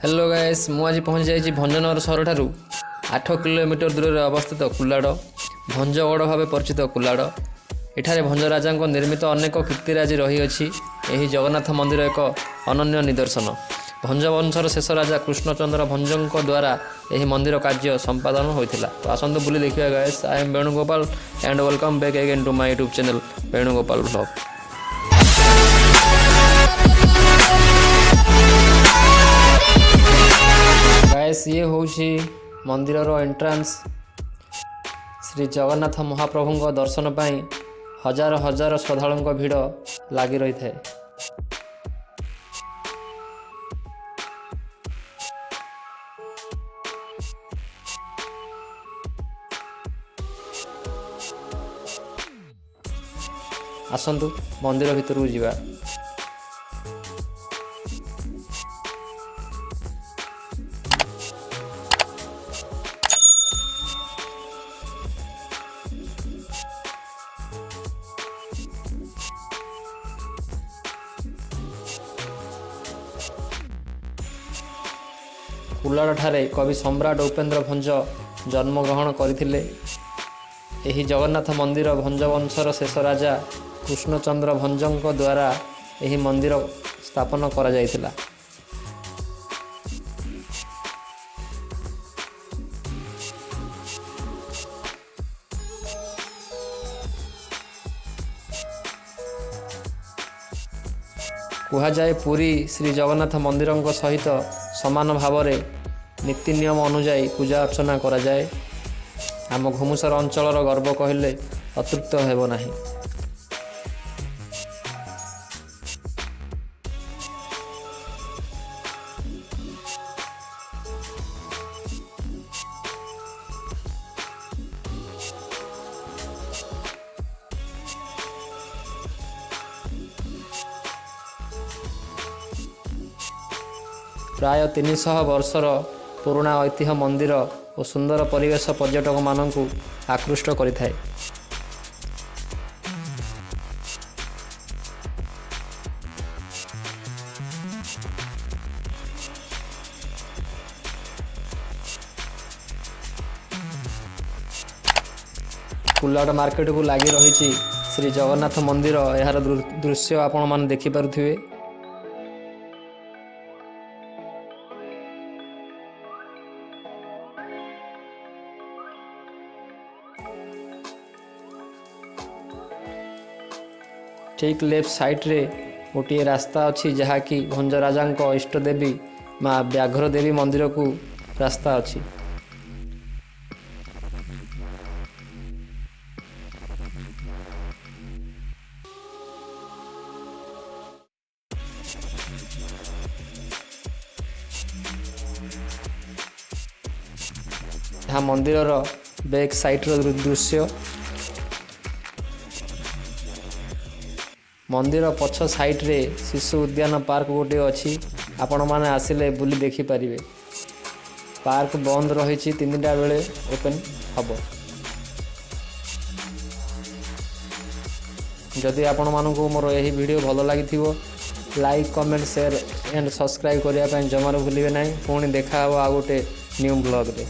Hello guys मु आज पहुँच जाइए भंजनगर सहर ठारू 8 किलोमीटर दूर में अवस्थित कुलाड़ भंजगढ़ भाव परिचित कुलाड़ एठारे भंज राजा निर्मित अनेक कीर्तिराजी रही जगन्नाथ मंदिर एक अनन्य निदर्शन भंज वंशर शेष राजा कृष्णचंद्र भंजों द्वारा यह मंदिर कार्य संपादन होता। तो आसतु बुली देखिए guys. I am Venugopal and welcome back again to my YouTube channel Venugopal vlog. Guys ये होची मंदिर एंट्रांस। श्री जगन्नाथ महाप्रभु दर्शन पाई हजार हजार श्रद्धालुओं भीड़ लगी रही है। आसतु मंदिर भितर जावा। कुलाड़ ठारे कवि सम्राट उपेन्द्र भंज जन्मग्रहण करथिले। एही जगन्नाथ मंदिर भंज वंशर शेष राजा कृष्णचंद्र भंजों द्वारा एही मंदिर स्थापन करा जायतिला। कहा जाए पुरी श्री जगन्नाथ मंदिर सहित समान भाव में नीति नियम अनुजाई पूजा अर्चना करा जाए। आम घुमुसर अंचलर गर्व कहले अतृप्त हेब नाही। प्राय 300 वर्षर पुराणा ऐतिह्य मंदिर और सुंदर परिवेश पर्यटक मानू आकृष्ट करिथाए। कुलाड़ मार्केट को लगी रही श्री जगन्नाथ मंदिर यार दृश्य आपण मान देखि पारुथिबे। ठीक लेफ्ट साइड रे गोटे रास्ता अच्छी जहाँकि भंज राजा इष्ट देवी माँ व्याघ्र देवी मंदिर को रास्ता अच्छी। यहाँ मंदिर बैक साइड रो दृश्य। मंदिर पछ साइड रे शिशु उद्यान पार्क गोटे अच्छी आपण माने आसिले बुली देखि पारिबे। पार्क बंद रही 3टा बेले ओपन हब। जदि आपण मानकु मोर यही वीडियो भल लागिथिबो like comment share and subscribe करिया पय जमार भूलिबे नाही। पुणी देखा हबो आ गोटे न्यू ब्लॉग रे।